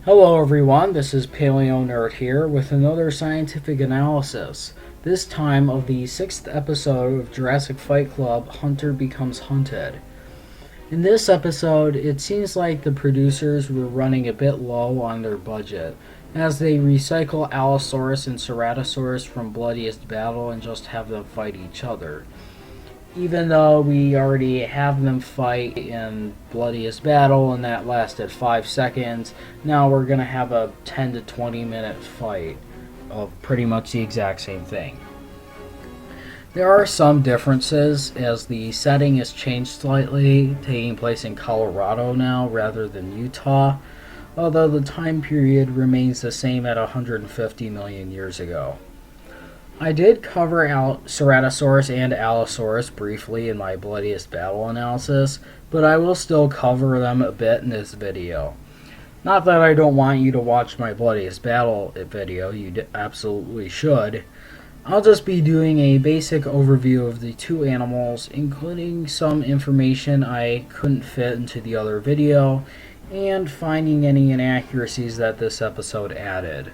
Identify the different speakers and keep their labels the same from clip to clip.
Speaker 1: Hello everyone, this is Paleo Nerd here with another scientific analysis, this time of the 6th episode of Jurassic Fight Club, Hunter Becomes Hunted. In this episode, it seems like the producers were running a bit low on their budget, as they recycle Allosaurus and Ceratosaurus from Bloodiest Battle and just have them fight each other. Even though we already have them fight in Bloodiest Battle and that lasted 5 seconds, now we're going to have a 10 to 20 minute fight of pretty much the exact same thing. There are some differences as the setting has changed slightly, taking place in Colorado now rather than Utah, although the time period remains the same at 150 million years ago. I did cover Ceratosaurus and Allosaurus briefly in my Bloodiest Battle analysis, but I will still cover them a bit in this video. Not that I don't want you to watch my Bloodiest Battle video, you absolutely should. I'll just be doing a basic overview of the two animals, including some information I couldn't fit into the other video, and finding any inaccuracies that this episode added.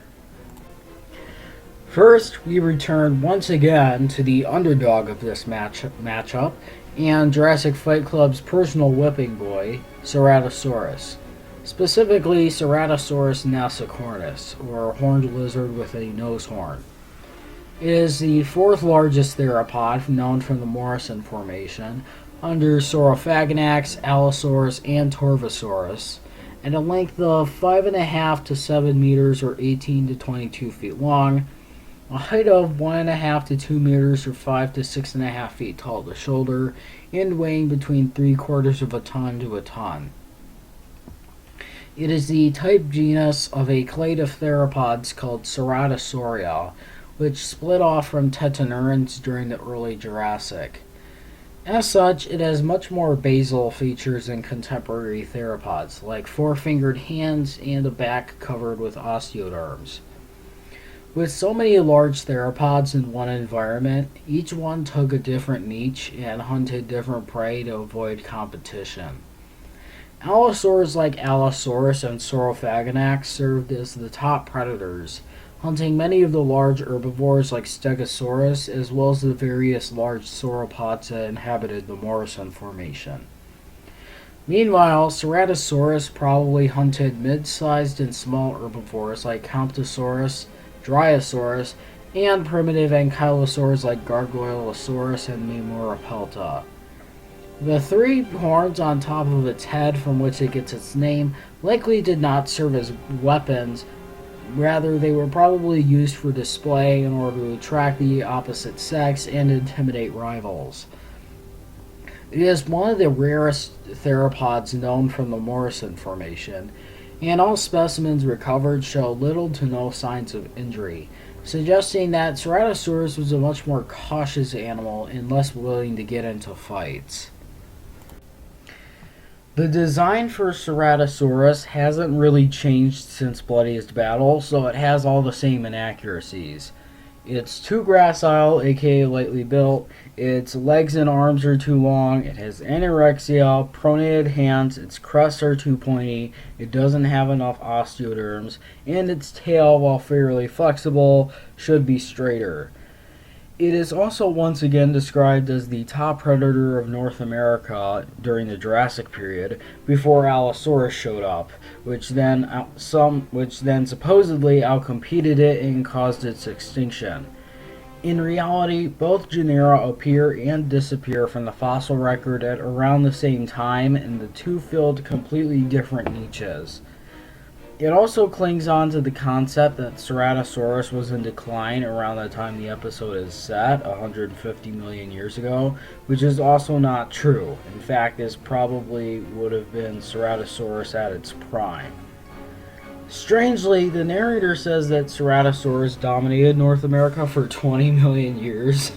Speaker 1: First, we return once again to the underdog of this matchup, and Jurassic Fight Club's personal whipping boy, Ceratosaurus. Specifically, Ceratosaurus nasicornis, or horned lizard with a nose horn. It is the fourth largest theropod known from the Morrison Formation, under Saurophaganax, Allosaurus, and Torvosaurus, and a length of 5.5 to 7 meters or 18 to 22 feet long, a height of 1.5 to 2 meters or 5 to 6.5 feet tall at the shoulder, and weighing between 3/4 of a ton to a ton. It is the type genus of a clade of theropods called Ceratosauria, which split off from tetanurans during the early Jurassic. As such, it has much more basal features than contemporary theropods, like four-fingered hands and a back covered with osteoderms. With so many large theropods in one environment, each one took a different niche and hunted different prey to avoid competition. Allosaurs like Allosaurus and Saurophaganax served as the top predators, hunting many of the large herbivores like Stegosaurus as well as the various large sauropods that inhabited the Morrison Formation. Meanwhile, Ceratosaurus probably hunted mid-sized and small herbivores like Comptosaurus, Dryosaurus, and primitive ankylosaurs like Gargoylosaurus and Memorapelta. The three horns on top of its head from which it gets its name likely did not serve as weapons, rather they were probably used for display in order to attract the opposite sex and intimidate rivals. It is one of the rarest theropods known from the Morrison Formation, and all specimens recovered show little to no signs of injury, suggesting that Ceratosaurus was a much more cautious animal and less willing to get into fights. The design for Ceratosaurus hasn't really changed since Bloodiest Battle, so it has all the same inaccuracies. It's too gracile, aka lightly built, its legs and arms are too long, it has anorexia, pronated hands, its crests are too pointy, it doesn't have enough osteoderms, and its tail, while fairly flexible, should be straighter. It is also once again described as the top predator of North America during the Jurassic period, before Allosaurus showed up, which then supposedly outcompeted it and caused its extinction. In reality, both genera appear and disappear from the fossil record at around the same time, and the two filled completely different niches. It also clings on to the concept that Ceratosaurus was in decline around the time the episode is set, 150 million years ago, which is also not true. In fact, this probably would have been Ceratosaurus at its prime. Strangely, the narrator says that Ceratosaurus dominated North America for 20 million years.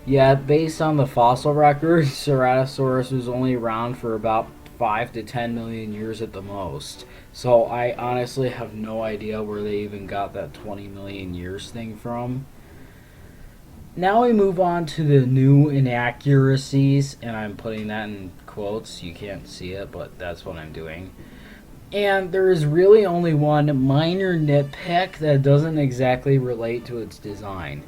Speaker 1: Yet, based on the fossil record, Ceratosaurus was only around for about 5 to 10 million years at the most. So I honestly have no idea where they even got that 20 million years thing from. Now we move on to the new inaccuracies, and I'm putting that in quotes. You can't see it, but that's what I'm doing. And there is really only one minor nitpick that doesn't exactly relate to its design.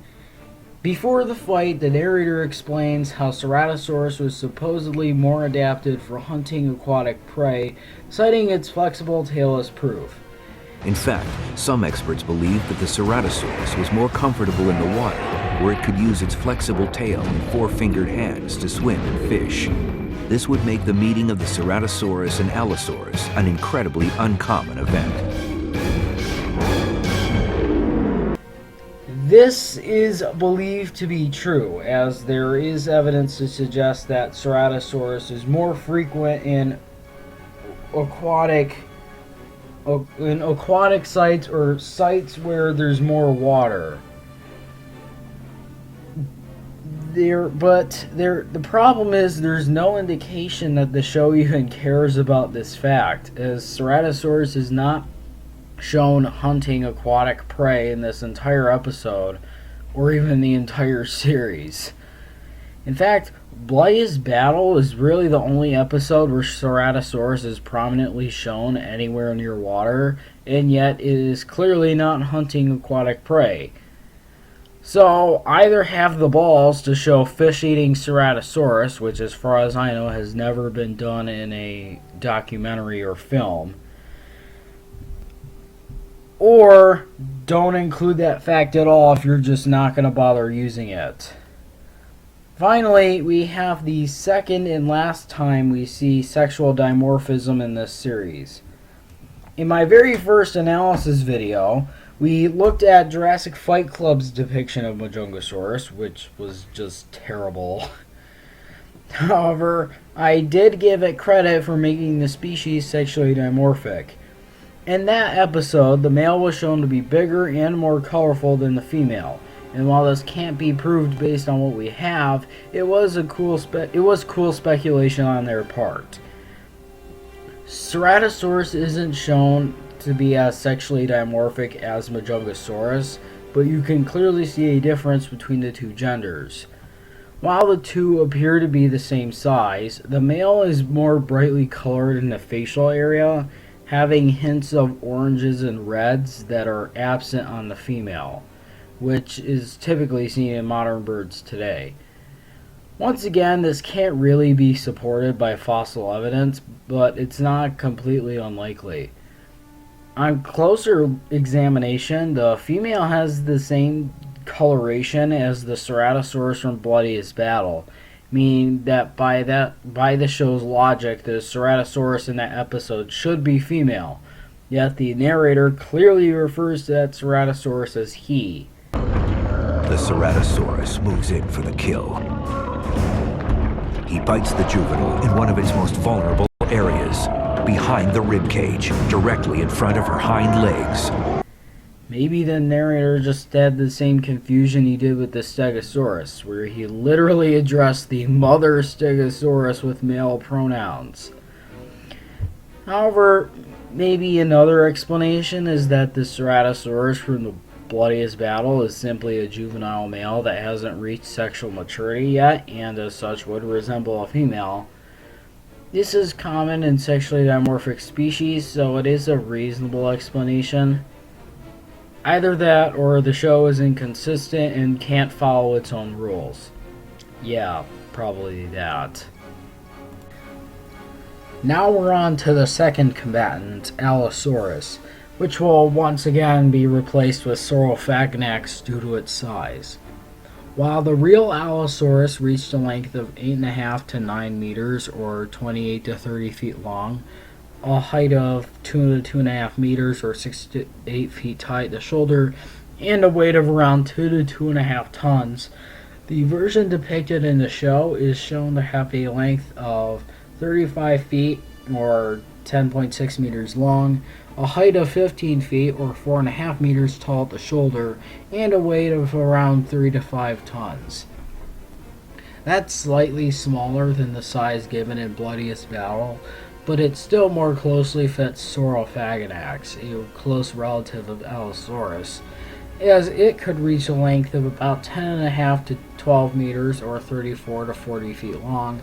Speaker 1: Before the fight, the narrator explains how Ceratosaurus was supposedly more adapted for hunting aquatic prey, citing its flexible tail as proof.
Speaker 2: In fact, some experts believe that the Ceratosaurus was more comfortable in the water, where it could use its flexible tail and four-fingered hands to swim and fish. This would make the meeting of the Ceratosaurus and Allosaurus an incredibly uncommon event.
Speaker 1: This is believed to be true, as there is evidence to suggest that Ceratosaurus is more frequent in aquatic sites or sites where there's more water. The problem is there's no indication that the show even cares about this fact, as Ceratosaurus is not shown hunting aquatic prey in this entire episode, or even the entire series. In fact, Bloodiest Battle is really the only episode where Ceratosaurus is prominently shown anywhere near water, and yet it is clearly not hunting aquatic prey. So, either have the balls to show fish-eating Ceratosaurus, which as far as I know has never been done in a documentary or film, or don't include that fact at all if you're just not going to bother using it. Finally, we have the second and last time we see sexual dimorphism in this series. In my very first analysis video, we looked at Jurassic Fight Club's depiction of Majungasaurus, which was just terrible. However, I did give it credit for making the species sexually dimorphic. In that episode, the male was shown to be bigger and more colorful than the female. And while this can't be proved based on what we have, it was cool speculation on their part. Ceratosaurus isn't shown to be as sexually dimorphic as Majungasaurus, but you can clearly see a difference between the two genders. While the two appear to be the same size, the male is more brightly colored in the facial area, having hints of oranges and reds that are absent on the female, which is typically seen in modern birds today. Once again, this can't really be supported by fossil evidence, but it's not completely unlikely. On closer examination, the female has the same coloration as the Ceratosaurus from Bloodiest Battle, meaning that by the show's logic, the Ceratosaurus in that episode should be female, yet the narrator clearly refers to that Ceratosaurus as he.
Speaker 2: The Ceratosaurus moves in for the kill. He bites the juvenile in one of its most vulnerable areas, behind the rib cage, directly in front of her hind legs.
Speaker 1: Maybe the narrator just had the same confusion he did with the Stegosaurus, where he literally addressed the mother Stegosaurus with male pronouns. However, maybe another explanation is that the Ceratosaurus from the Bloodiest Battle is simply a juvenile male that hasn't reached sexual maturity yet, and as such would resemble a female. This is common in sexually dimorphic species, so it is a reasonable explanation. Either that, or the show is inconsistent and can't follow its own rules. Yeah, probably that. Now we're on to the second combatant, Allosaurus, which will once again be replaced with Saurophaganax due to its size. While the real Allosaurus reached a length of 8.5 to 9 meters, or 28 to 30 feet long, a height of 2 to 2.5 meters, or 6 to 8 feet high at the shoulder, and a weight of around 2 to 2.5 tons, the version depicted in the show is shown to have a length of 35 feet, or 10.6 meters long, a height of 15 feet or 4.5 meters tall at the shoulder, and a weight of around 3 to 5 tons. That's slightly smaller than the size given in Bloodiest Battle, but it still more closely fits Saurophaganax, a close relative of Allosaurus, as it could reach a length of about 10.5 to 12 meters or 34 to 40 feet long,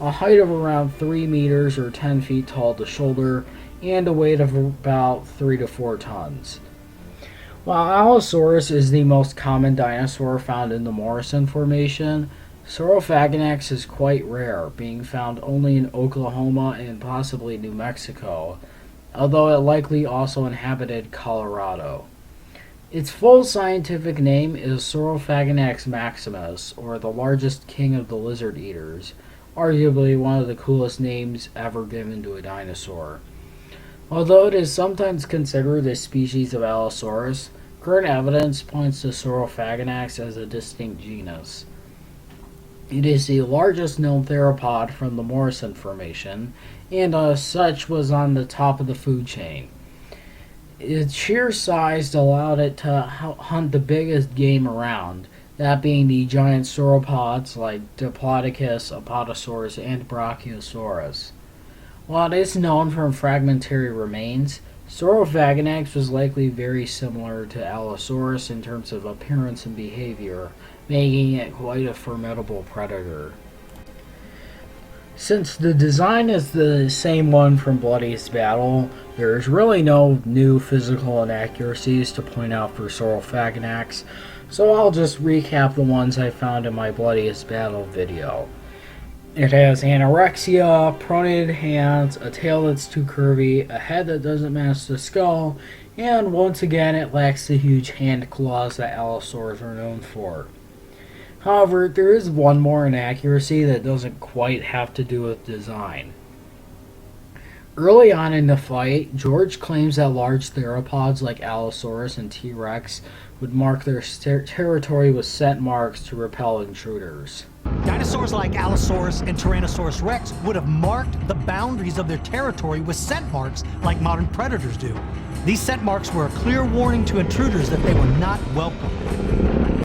Speaker 1: a height of around 3 meters or 10 feet tall at the shoulder, and a weight of about 3 to 4 tons. While Allosaurus is the most common dinosaur found in the Morrison Formation, Saurophaganax is quite rare, being found only in Oklahoma and possibly New Mexico, although it likely also inhabited Colorado. Its full scientific name is Saurophaganax maximus, or the largest king of the lizard eaters, arguably one of the coolest names ever given to a dinosaur. Although it is sometimes considered a species of Allosaurus, current evidence points to Saurophaganax as a distinct genus. It is the largest known theropod from the Morrison Formation, and as such was on the top of the food chain. Its sheer size allowed it to hunt the biggest game around, that being the giant sauropods like Diplodocus, Apatosaurus, and Brachiosaurus. While it is known from fragmentary remains, Saurophaganax was likely very similar to Allosaurus in terms of appearance and behavior, making it quite a formidable predator. Since the design is the same one from Bloodiest Battle, there is really no new physical inaccuracies to point out for Saurophaganax, so I'll just recap the ones I found in my Bloodiest Battle video. It has anorexia, pronated hands, a tail that's too curvy, a head that doesn't match the skull, and once again it lacks the huge hand claws that Allosaurs are known for. However, there is one more inaccuracy that doesn't quite have to do with design. Early on in the fight, George claims that large theropods like Allosaurus and T-Rex would mark their territory with scent marks to repel intruders.
Speaker 3: Dinosaurs like Allosaurus and Tyrannosaurus rex would have marked the boundaries of their territory with scent marks like modern predators do. These scent marks were a clear warning to intruders that they were not welcome.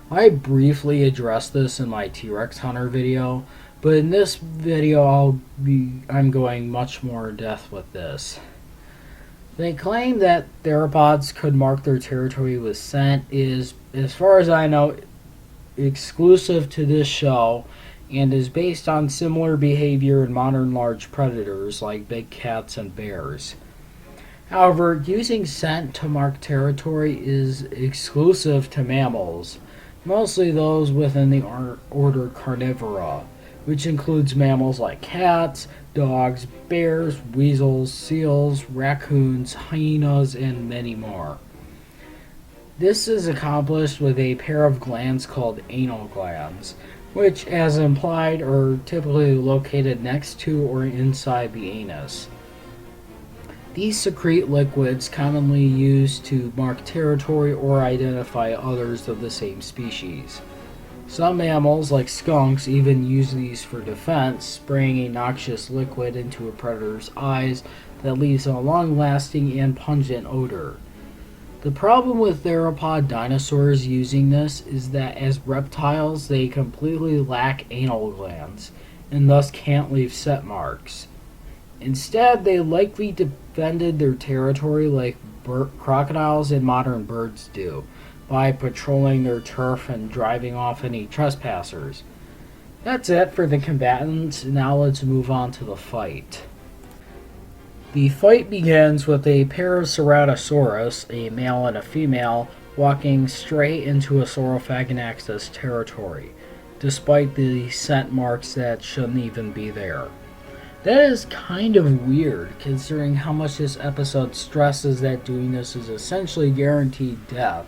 Speaker 1: I briefly addressed this in my T-Rex Hunter video, but in this video I'm going much more in depth with this. They claim that theropods could mark their territory with scent is, as far as I know, exclusive to this show and is based on similar behavior in modern large predators like big cats and bears. However, using scent to mark territory is exclusive to mammals, mostly those within the order Carnivora, which includes mammals like cats, dogs, bears, weasels, seals, raccoons, hyenas, and many more. This is accomplished with a pair of glands called anal glands, which, as implied, are typically located next to or inside the anus. These secrete liquids commonly used to mark territory or identify others of the same species. Some mammals, like skunks, even use these for defense, spraying a noxious liquid into a predator's eyes that leaves a long-lasting and pungent odor. The problem with theropod dinosaurs using this is that as reptiles they completely lack anal glands, and thus can't leave scent marks. Instead, they likely defended their territory like crocodiles and modern birds do, by patrolling their turf and driving off any trespassers. That's it for the combatants, now let's move on to the fight. The fight begins with a pair of Ceratosaurus, a male and a female, walking straight into a Saurophaganax's territory, despite the scent marks that shouldn't even be there. That is kind of weird, considering how much this episode stresses that doing this is essentially guaranteed death.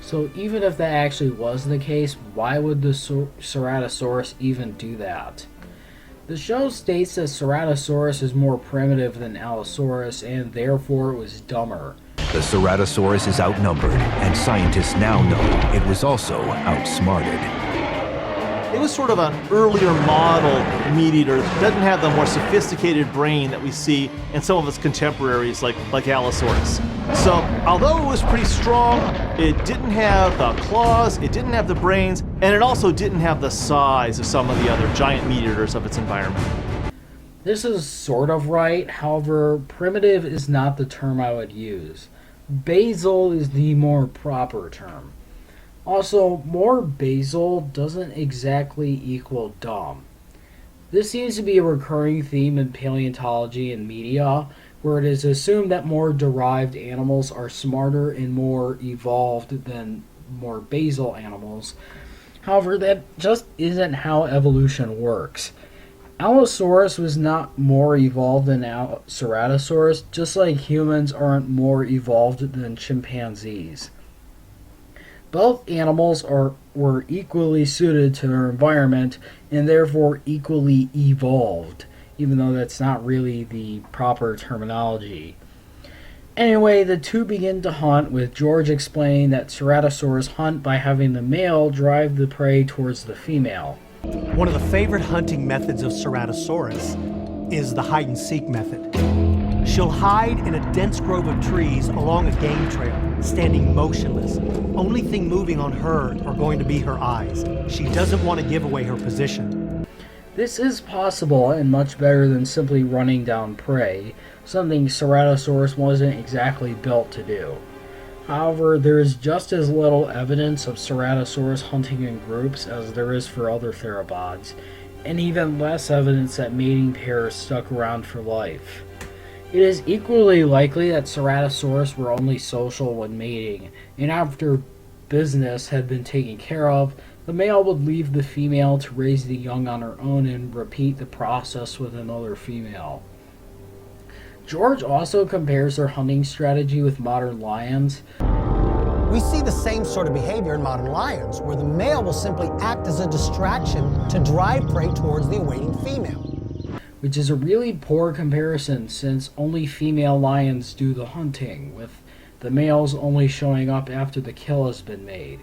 Speaker 1: So even if that actually was the case, why would the Ceratosaurus even do that? The show states that Ceratosaurus is more primitive than Allosaurus and therefore it was dumber.
Speaker 2: The Ceratosaurus is outnumbered, and scientists now know it was also outsmarted.
Speaker 4: It was sort of an earlier model meat eater that doesn't have the more sophisticated brain that we see in some of its contemporaries like Allosaurus. So although it was pretty strong, it didn't have the claws, it didn't have the brains, and it also didn't have the size of some of the other giant meat eaters of its environment.
Speaker 1: This is sort of right, however, primitive is not the term I would use. Basal is the more proper term. Also, more basal doesn't exactly equal dumb. This seems to be a recurring theme in paleontology and media, where it is assumed that more derived animals are smarter and more evolved than more basal animals. However, that just isn't how evolution works. Allosaurus was not more evolved than Ceratosaurus, just like humans aren't more evolved than chimpanzees. Both animals were equally suited to their environment and therefore equally evolved, even though that's not really the proper terminology. Anyway, the two begin to hunt, with George explaining that Ceratosaurus hunt by having the male drive the prey towards the female.
Speaker 3: One of the favorite hunting methods of Ceratosaurus is the hide-and-seek method. She'll hide in a dense grove of trees along a game trail, standing motionless. Only thing moving on her are going to be her eyes. She doesn't want to give away her position.
Speaker 1: This is possible and much better than simply running down prey, something Ceratosaurus wasn't exactly built to do. However, there is just as little evidence of Ceratosaurus hunting in groups as there is for other theropods, and even less evidence that mating pairs stuck around for life. It is equally likely that Ceratosaurus were only social when mating, and after business had been taken care of, the male would leave the female to raise the young on her own and repeat the process with another female. George also compares their hunting strategy with modern lions.
Speaker 5: We see the same sort of behavior in modern lions, where the male will simply act as a distraction to drive prey towards the awaiting female.
Speaker 1: Which is a really poor comparison, since only female lions do the hunting, with the males only showing up after the kill has been made.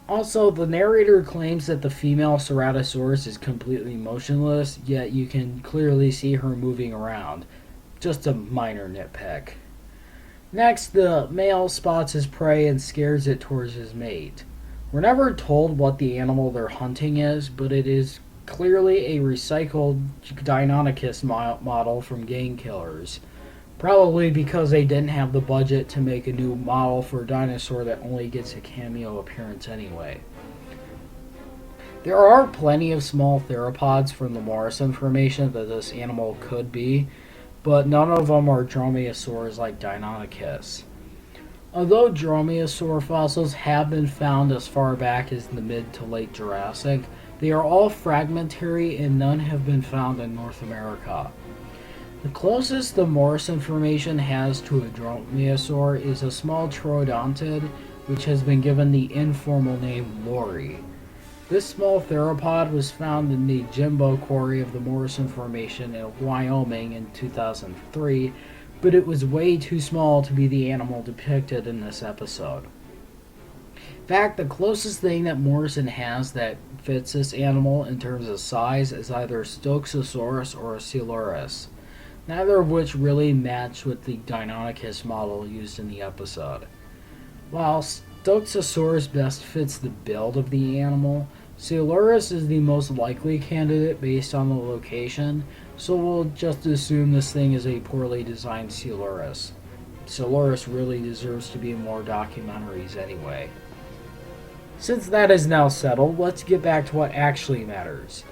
Speaker 1: Also, the narrator claims that the female Ceratosaurus is completely motionless, yet you can clearly see her moving around. Just a minor nitpick. Next, the male spots his prey and scares it towards his mate. We're never told what the animal they're hunting is, but it is clearly a recycled Deinonychus model from Game Killers. Probably because they didn't have the budget to make a new model for a dinosaur that only gets a cameo appearance anyway. There are plenty of small theropods from the Morrison Formation that this animal could be, but none of them are dromaeosaurs like Deinonychus. Although dromaeosaur fossils have been found as far back as the mid to late Jurassic, they are all fragmentary and none have been found in North America. The closest the Morrison Formation has to a dromaeosaur is a small troodontid, which has been given the informal name Lori. This small theropod was found in the Jimbo Quarry of the Morrison Formation in Wyoming in 2003, but it was way too small to be the animal depicted in this episode. In fact, the closest thing that Morrison has that fits this animal in terms of size is either a Stoxosaurus or a Coelurus, neither of which really match with the Deinonychus model used in the episode. While Stoxosaurus best fits the build of the animal, Coelurus is the most likely candidate based on the location, so we'll just assume this thing is a poorly designed Coelurus. Coelurus really deserves to be in more documentaries anyway. Since that is now settled, let's get back to what actually matters.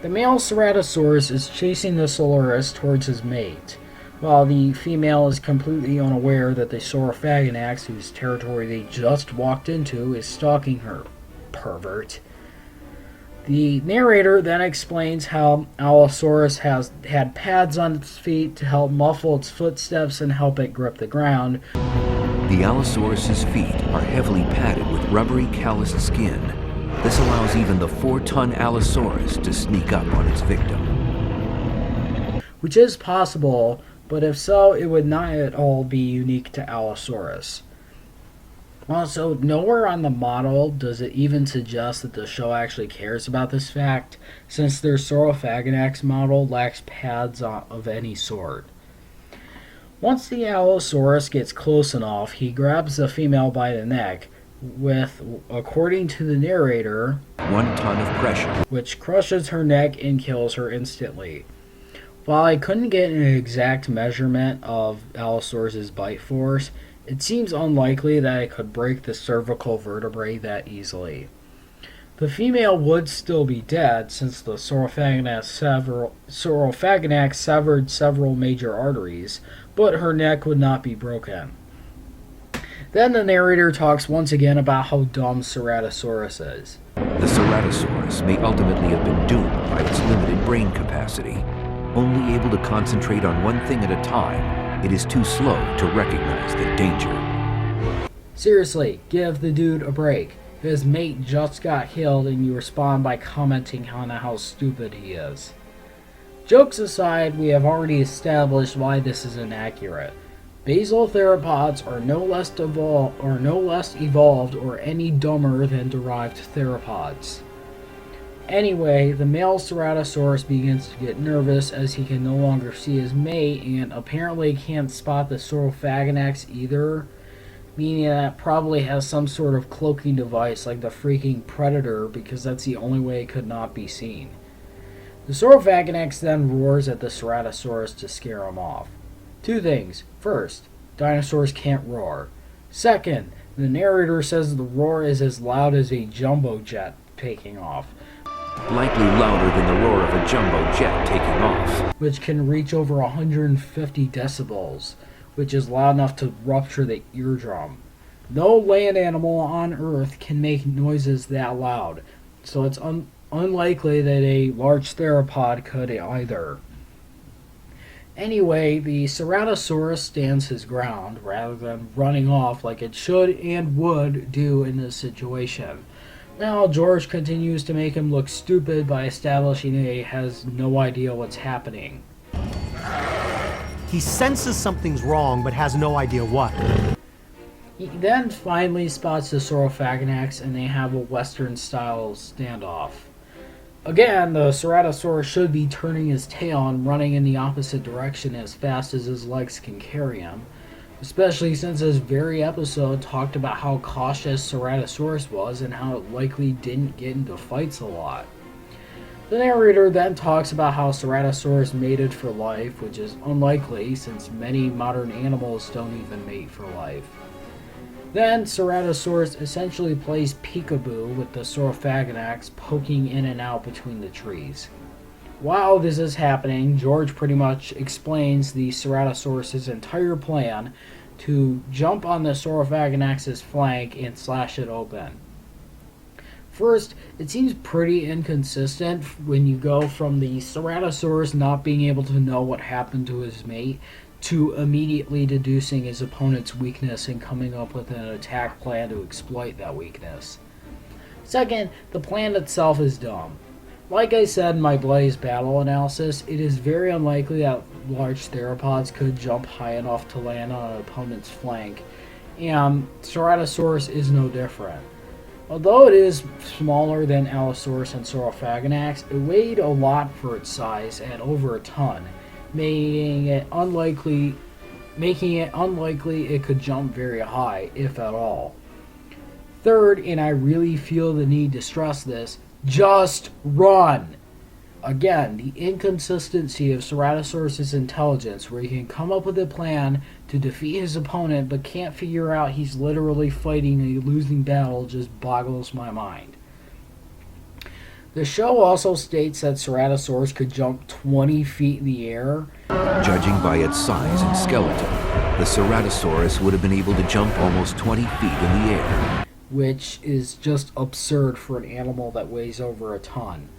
Speaker 1: The male Ceratosaurus is chasing the Coelurus towards his mate, while the female is completely unaware that the Saurophaganax, whose territory they just walked into, is stalking her. Pervert. The narrator then explains how Allosaurus has had pads on its feet to help muffle its footsteps and help it grip the ground.
Speaker 2: The Allosaurus's feet are heavily padded with rubbery, calloused skin. This allows even the 4-ton Allosaurus to sneak up on its victim.
Speaker 1: Which is possible, but if so, it would not at all be unique to Allosaurus. Also, nowhere on the model does it even suggest that the show actually cares about this fact, since their Saurophaganax model lacks pads of any sort. Once the Allosaurus gets close enough, he grabs the female by the neck, with, according to the narrator,
Speaker 2: 1 ton of pressure,
Speaker 1: which crushes her neck and kills her instantly. While I couldn't get an exact measurement of Allosaurus' bite force, it seems unlikely that it could break the cervical vertebrae that easily. The female would still be dead since the Saurophaganax severed several major arteries, but her neck would not be broken. Then the narrator talks once again about how dumb Ceratosaurus is.
Speaker 2: The Ceratosaurus may ultimately have been doomed by its limited brain capacity. Only able to concentrate on one thing at a time, it is too slow to recognize the danger.
Speaker 1: Seriously, give the dude a break. His mate just got killed and you respond by commenting on how stupid he is. Jokes aside, we have already established why this is inaccurate. Basal theropods are no less evolved or any dumber than derived theropods. Anyway, the male Ceratosaurus begins to get nervous as he can no longer see his mate and apparently can't spot the Saurophaganax either, meaning that it probably has some sort of cloaking device like the freaking Predator because that's the only way it could not be seen. The Saurophaganax then roars at the Ceratosaurus to scare him off. Two things. First, dinosaurs can't roar. Second, the narrator says the roar is as loud as a jumbo jet taking off,
Speaker 2: Likely louder than the roar of a jumbo jet taking off.
Speaker 1: which can reach over 150 decibels, which is loud enough to rupture the eardrum. No land animal on Earth can make noises that loud, so it's unlikely that a large theropod could either. Anyway, the Ceratosaurus stands his ground rather than running off like it should and would do in this situation. Now, George continues to make him look stupid by establishing that he has no idea what's happening.
Speaker 3: He senses something's wrong, but has no idea what.
Speaker 1: He then finally spots the Saurophaganax and they have a Western-style standoff. Again, the Ceratosaurus should be turning his tail and running in the opposite direction as fast as his legs can carry him, especially since this very episode talked about how cautious Ceratosaurus was and how it likely didn't get into fights a lot. The narrator then talks about how Ceratosaurus mated for life, which is unlikely since many modern animals don't even mate for life. Then Ceratosaurus essentially plays peekaboo with the Saurophaganax poking in and out between the trees. While this is happening, George pretty much explains the Ceratosaurus' entire plan to jump on the Saurophaganax's flank and slash it open. First, it seems pretty inconsistent when you go from the Ceratosaurus not being able to know what happened to his mate to immediately deducing his opponent's weakness and coming up with an attack plan to exploit that weakness. Second, the plan itself is dumb. Like I said in my Bloodiest Battle analysis, it is very unlikely that large theropods could jump high enough to land on an opponent's flank, and Ceratosaurus is no different. Although it is smaller than Allosaurus and Saurophaganax, it weighed a lot for its size at over a ton, making it unlikely it could jump very high, if at all. Third, and I really feel the need to stress this, just run! Again, the inconsistency of Ceratosaurus' intelligence, where he can come up with a plan to defeat his opponent but can't figure out he's literally fighting a losing battle, just boggles my mind. The show also states that Ceratosaurus could jump 20 feet in the air.
Speaker 2: Judging by its size and skeleton, the Ceratosaurus would have been able to jump almost 20 feet in the air.
Speaker 1: Which is just absurd for an animal that weighs over a ton.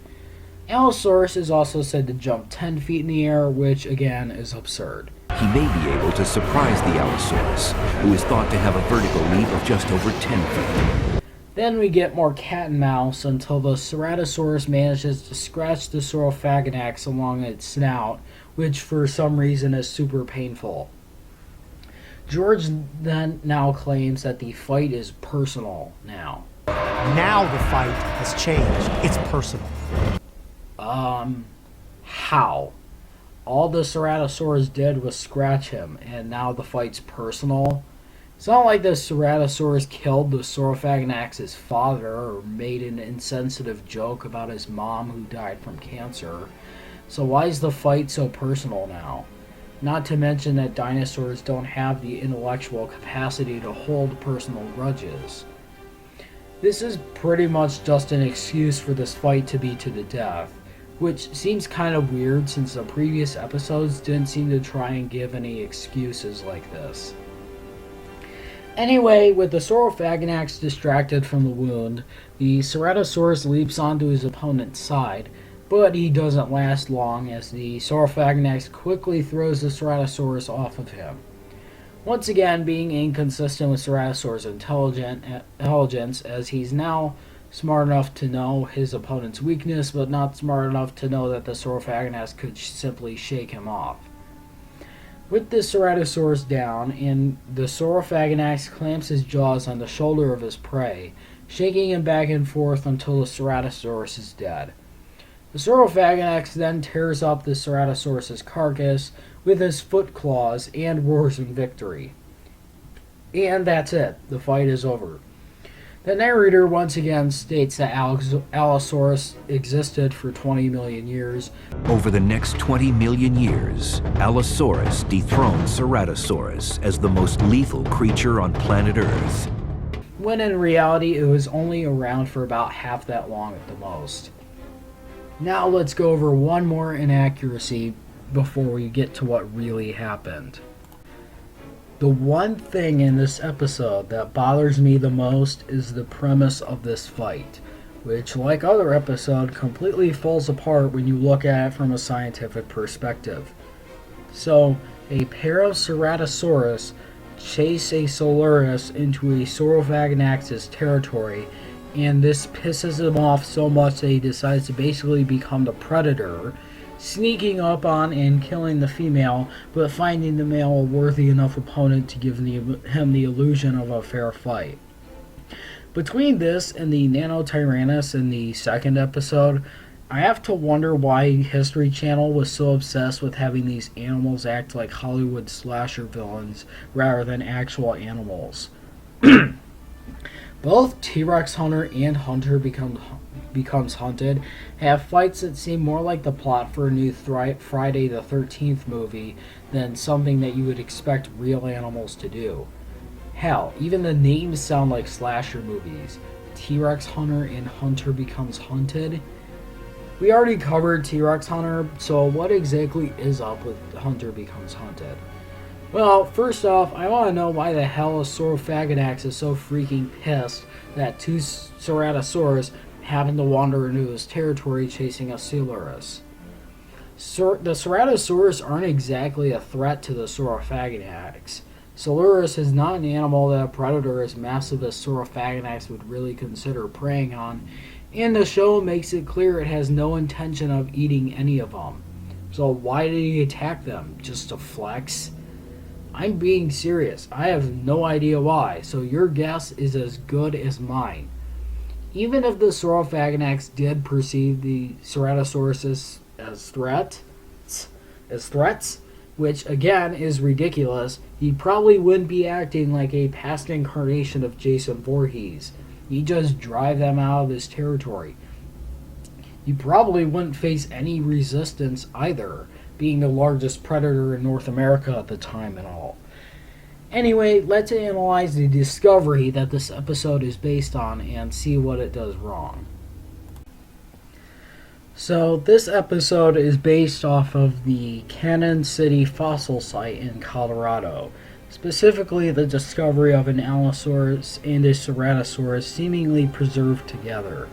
Speaker 1: Allosaurus is also said to jump 10 feet in the air, which again is absurd.
Speaker 2: He may be able to surprise the Allosaurus, who is thought to have a vertical leap of just over 10 feet.
Speaker 1: Then we get more cat and mouse until the Ceratosaurus manages to scratch the Saurophaganax along its snout, which for some reason is super painful. George then now claims that the fight is personal now.
Speaker 3: Now the fight has changed. It's personal.
Speaker 1: How? All the Ceratosaurus did was scratch him, and now the fight's personal? It's not like the Ceratosaurus killed the Saurophaganax's father or made an insensitive joke about his mom who died from cancer. So why is the fight so personal now? Not to mention that dinosaurs don't have the intellectual capacity to hold personal grudges. This is pretty much just an excuse for this fight to be to the death, which seems kind of weird since the previous episodes didn't seem to try and give any excuses like this. Anyway, with the Saurophaganax distracted from the wound, the Ceratosaurus leaps onto his opponent's side, but he doesn't last long as the Saurophaganax quickly throws the Ceratosaurus off of him. Once again, being inconsistent with Ceratosaurus' intelligence, as he's now smart enough to know his opponent's weakness, but not smart enough to know that the Saurophaganax could simply shake him off. With the Ceratosaurus down, and the Saurophaganax clamps his jaws on the shoulder of his prey, shaking him back and forth until the Ceratosaurus is dead. The Saurophaganax then tears up the Ceratosaurus' carcass with his foot claws and roars in victory. And that's it. The fight is over. The narrator once again states that Allosaurus existed for 20 million years.
Speaker 2: Over the next 20 million years, Allosaurus dethroned Ceratosaurus as the most lethal creature on planet Earth.
Speaker 1: When in reality, it was only around for about half that long at the most. Now let's go over one more inaccuracy before we get to what really happened. The one thing in this episode that bothers me the most is the premise of this fight, which, like other episodes, completely falls apart when you look at it from a scientific perspective. So, a pair of Ceratosaurus chase a Saurosaurus into a Saurophaganax's territory, and this pisses him off so much that he decides to basically become the predator, sneaking up on and killing the female, but finding the male a worthy enough opponent to give him the illusion of a fair fight. Between this and the Nanotyrannus in the second episode, I have to wonder why History Channel was so obsessed with having these animals act like Hollywood slasher villains rather than actual animals. Both T-Rex Hunter and Hunter Becomes Hunted have fights that seem more like the plot for a new Friday the 13th movie than something that you would expect real animals to do. Hell, even the names sound like slasher movies. T-Rex Hunter and Hunter Becomes Hunted. We already covered T-Rex Hunter, so what exactly is up with Hunter Becomes Hunted? Well, first off, I want to know why the hell a Saurophaganax is so freaking pissed that two Ceratosaurus happened to wander into his territory chasing a Saurosaurus. The Ceratosaurus aren't exactly a threat to the Saurophaganax. Saurosaurus is not an animal that a predator as massive as Saurophaganax would really consider preying on, and the show makes it clear it has no intention of eating any of them. So why did he attack them? Just to flex? I'm being serious. I have no idea why, so your guess is as good as mine. Even if the Saurophaganax did perceive the Ceratosaurus as threats, which again is ridiculous, he probably wouldn't be acting like a past incarnation of Jason Voorhees. He'd just drive them out of his territory. He probably wouldn't face any resistance either, being the largest predator in North America at the time and all. Anyway, let's analyze the discovery that this episode is based on and see what it does wrong. So, this episode is based off of the Cannon City fossil site in Colorado, specifically the discovery of an Allosaurus and a Ceratosaurus seemingly preserved together.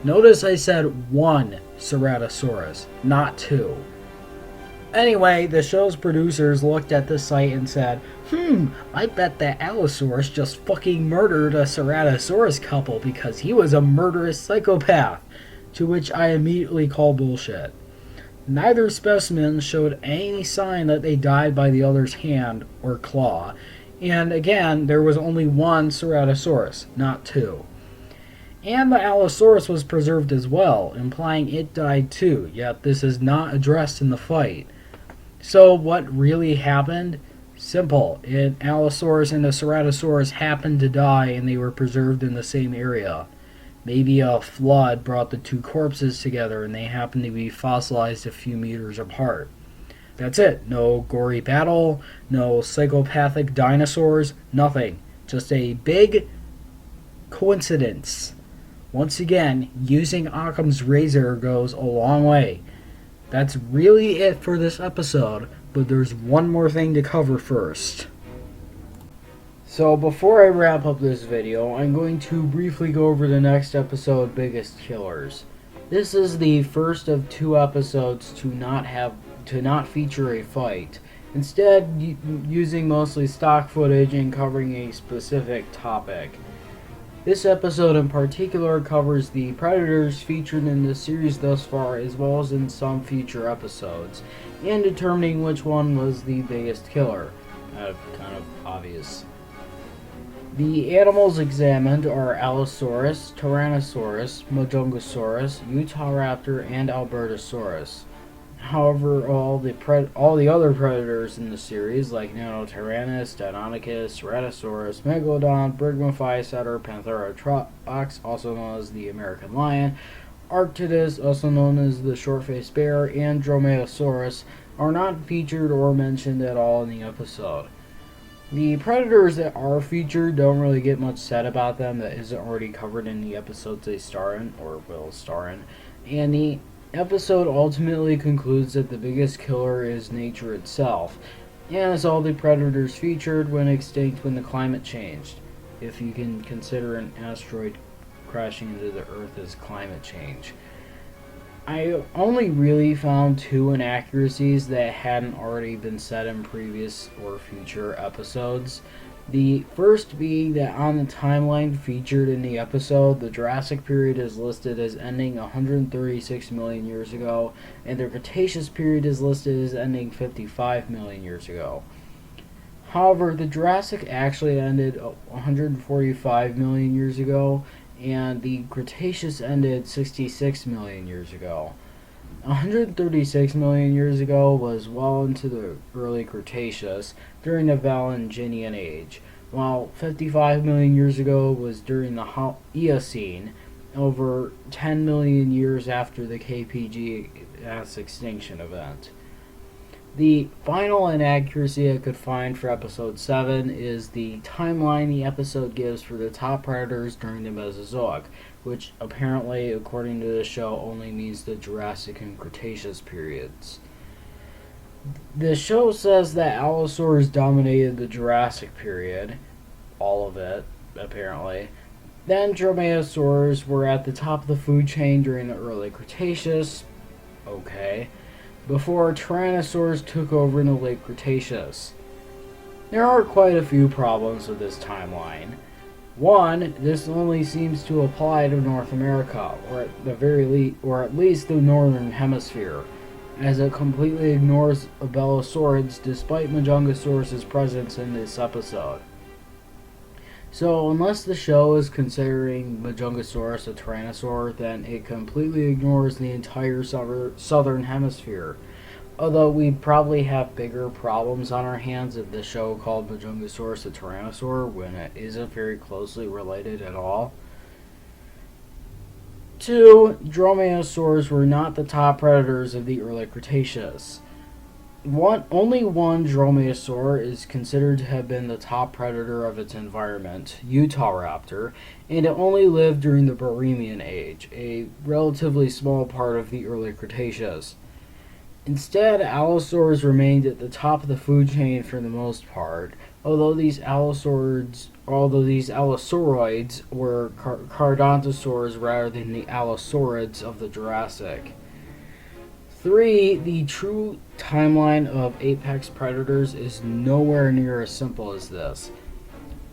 Speaker 1: Notice I said one Ceratosaurus, not two. Anyway, the show's producers looked at the site and said, I bet that Allosaurus just fucking murdered a Ceratosaurus couple because he was a murderous psychopath, to which I immediately call bullshit. Neither specimen showed any sign that they died by the other's hand or claw, and again, there was only one Ceratosaurus, not two. And the Allosaurus was preserved as well, implying it died too, yet this is not addressed in the fight. So what really happened? Simple. An Allosaurus and a Ceratosaurus happened to die and they were preserved in the same area. Maybe a flood brought the two corpses together and they happened to be fossilized a few meters apart. That's it. No gory battle, no psychopathic dinosaurs, nothing. Just a big coincidence. Once again, using Occam's razor goes a long way. That's really it for this episode, but there's one more thing to cover first. So before I wrap up this video, I'm going to briefly go over the next episode, Biggest Killers. This is the first of 2 episodes to not feature a fight. Instead, using mostly stock footage and covering a specific topic. This episode in particular covers the predators featured in the series thus far, as well as in some future episodes, and determining which one was the biggest killer. Kind of obvious. The animals examined are Allosaurus, Tyrannosaurus, Majungasaurus, Utahraptor, and Albertosaurus. However, all the other predators in the series, like Nanotyrannus, Deinonychus, Ceratosaurus, Megalodon, Brigmophysetter, Pantherotrox, also known as the American lion, Arctidus, also known as the short-faced bear, and Dromaeosaurus, are not featured or mentioned at all in the episode. The predators that are featured don't really get much said about them that isn't already covered in the episodes they star in, or will star in, and the episode ultimately concludes that the biggest killer is nature itself, and as all the predators featured went extinct when the climate changed, if you can consider an asteroid crashing into the Earth as climate change. I only really found 2 inaccuracies that hadn't already been said in previous or future episodes. The first being that on the timeline featured in the episode, the Jurassic period is listed as ending 136 million years ago, and the Cretaceous period is listed as ending 55 million years ago. However, the Jurassic actually ended 145 million years ago, and the Cretaceous ended 66 million years ago. 136 million years ago was well into the early Cretaceous, during the Valanginian Age, while 55 million years ago was during the Eocene, over 10 million years after the KPGS extinction event. The final inaccuracy I could find for episode 7 is the timeline the episode gives for the top predators during the Mesozoic, which apparently, according to the show, only means the Jurassic and Cretaceous periods. The show says that Allosaurus dominated the Jurassic period, all of it, apparently. Then Dromaeosaurs were at the top of the food chain during the early Cretaceous, okay, before Tyrannosaurs took over in the late Cretaceous. There are quite a few problems with this timeline. One, this only seems to apply to North America, or at least the northern hemisphere, as it completely ignores Abelisaurids despite Majungasaurus' presence in this episode. So, unless the show is considering Majungasaurus a tyrannosaur, then it completely ignores the entire southern hemisphere. Although we'd probably have bigger problems on our hands if the show called Majungasaurus a tyrannosaur when it isn't very closely related at all. 2. Dromaeosaurs were not the top predators of the early Cretaceous. Only one dromaeosaur is considered to have been the top predator of its environment, Utahraptor, and it only lived during the Barremian Age, a relatively small part of the early Cretaceous. Instead, Allosaurs remained at the top of the food chain for the most part, although these Allosauroids were Cardontosaurs rather than the Allosaurids of the Jurassic. 3. The true timeline of apex predators is nowhere near as simple as this.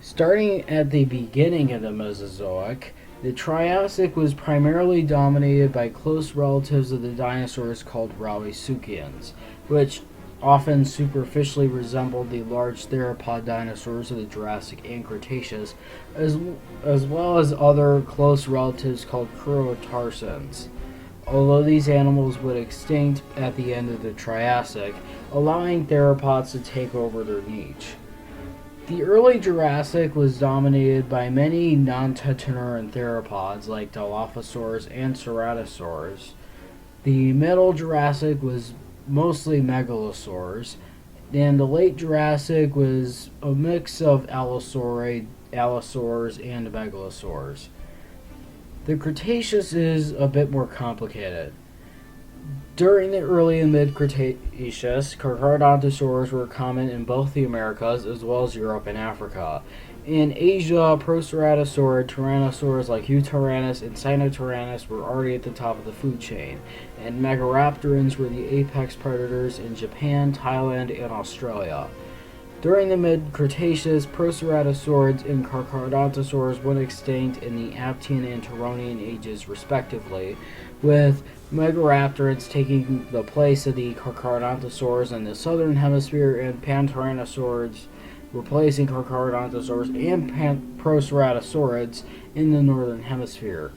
Speaker 1: Starting at the beginning of the Mesozoic, the Triassic was primarily dominated by close relatives of the dinosaurs called Rauisuchians, which often superficially resembled the large theropod dinosaurs of the Jurassic and Cretaceous, as well as other close relatives called Crurotarsans. Although these animals went extinct at the end of the Triassic, allowing theropods to take over their niche. The early Jurassic was dominated by many non-tetraneran theropods like Dilophosaurs and Ceratosaurus. The middle Jurassic was mostly megalosaurs, and the late Jurassic was a mix of Allosaurid Allosaurs, and megalosaurs. The Cretaceous is a bit more complicated. During the early and mid-Cretaceous, Carcharodontosaurs were common in both the Americas as well as Europe and Africa. In Asia, Proceratosaur, Tyrannosaurs like Utaranus and Sinotyrannus were already at the top of the food chain, and Megaraptorans were the apex predators in Japan, Thailand, and Australia. During the mid-Cretaceous, Proceratosaurs and Carcharodontosaurs went extinct in the Aptian and Turonian ages respectively, with Megaraptorans taking the place of the Carcharodontosaurs in the southern hemisphere and Pantyrannosaurs replacing Carcharodontosaurs and Proceratosaurids in the northern hemisphere.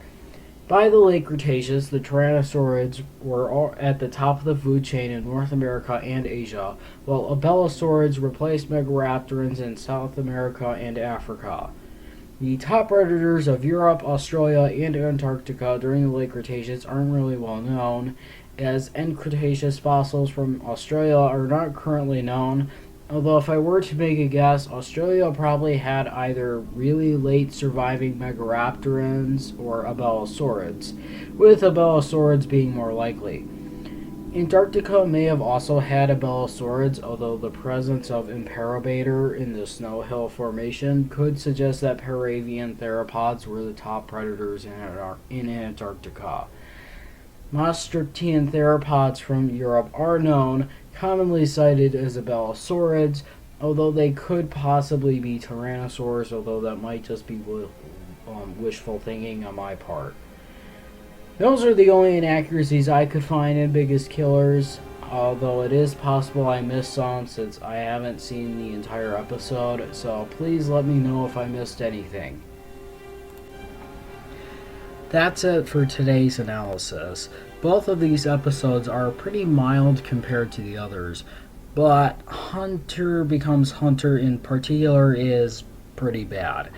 Speaker 1: By the late Cretaceous, the Tyrannosaurids were all at the top of the food chain in North America and Asia, while Abelisaurids replaced Megaraptorans in South America and Africa. The top predators of Europe, Australia, and Antarctica during the late Cretaceous aren't really well known, as end Cretaceous fossils from Australia are not currently known, although if I were to make a guess, Australia probably had either really late surviving Megaraptorans or Abelisaurids, with Abelisaurids being more likely. Antarctica may have also had Abelisaurids, although the presence of Imperabator in the Snow Hill Formation could suggest that Paravian theropods were the top predators in Antarctica. Maastrichtian theropods from Europe are known, commonly cited as Abelisaurids, although they could possibly be Tyrannosaurs, although that might just be wishful thinking on my part. Those are the only inaccuracies I could find in Biggest Killers, although it is possible I missed some since I haven't seen the entire episode, so please let me know if I missed anything. That's it for today's analysis. Both of these episodes are pretty mild compared to the others, but Hunter becomes Hunter in particular is pretty bad.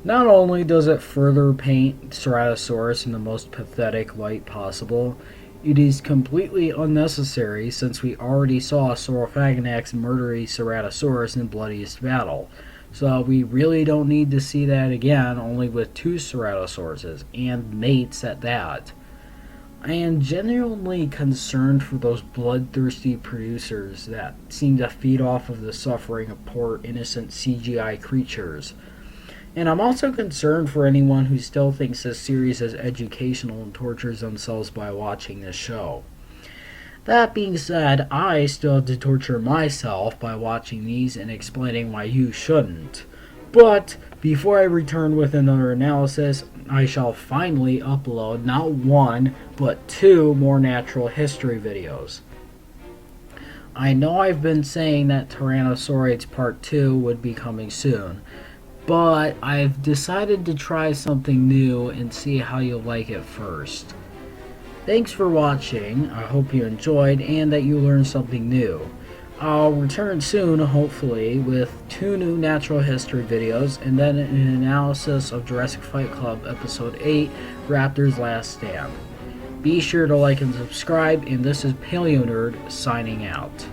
Speaker 1: Not only does it further paint Ceratosaurus in the most pathetic light possible, it is completely unnecessary since we already saw Saurophaganax murder a Ceratosaurus in Bloodiest Battle. So we really don't need to see that again, only with 2 Ceratosauruses, and mates at that. I am genuinely concerned for those bloodthirsty producers that seem to feed off of the suffering of poor innocent CGI creatures. And I'm also concerned for anyone who still thinks this series is educational and tortures themselves by watching this show. That being said, I still have to torture myself by watching these and explaining why you shouldn't. But before I return with another analysis, I shall finally upload not 1, but 2 more natural history videos. I know I've been saying that Tyrannosaurids Part 2 would be coming soon, but I've decided to try something new and see how you'll like it first. Thanks for watching, I hope you enjoyed and that you learned something new. I'll return soon, hopefully, with 2 new natural history videos and then an analysis of Jurassic Fight Club Episode 8, Raptor's Last Stand. Be sure to like and subscribe, and this is Paleo Nerd signing out.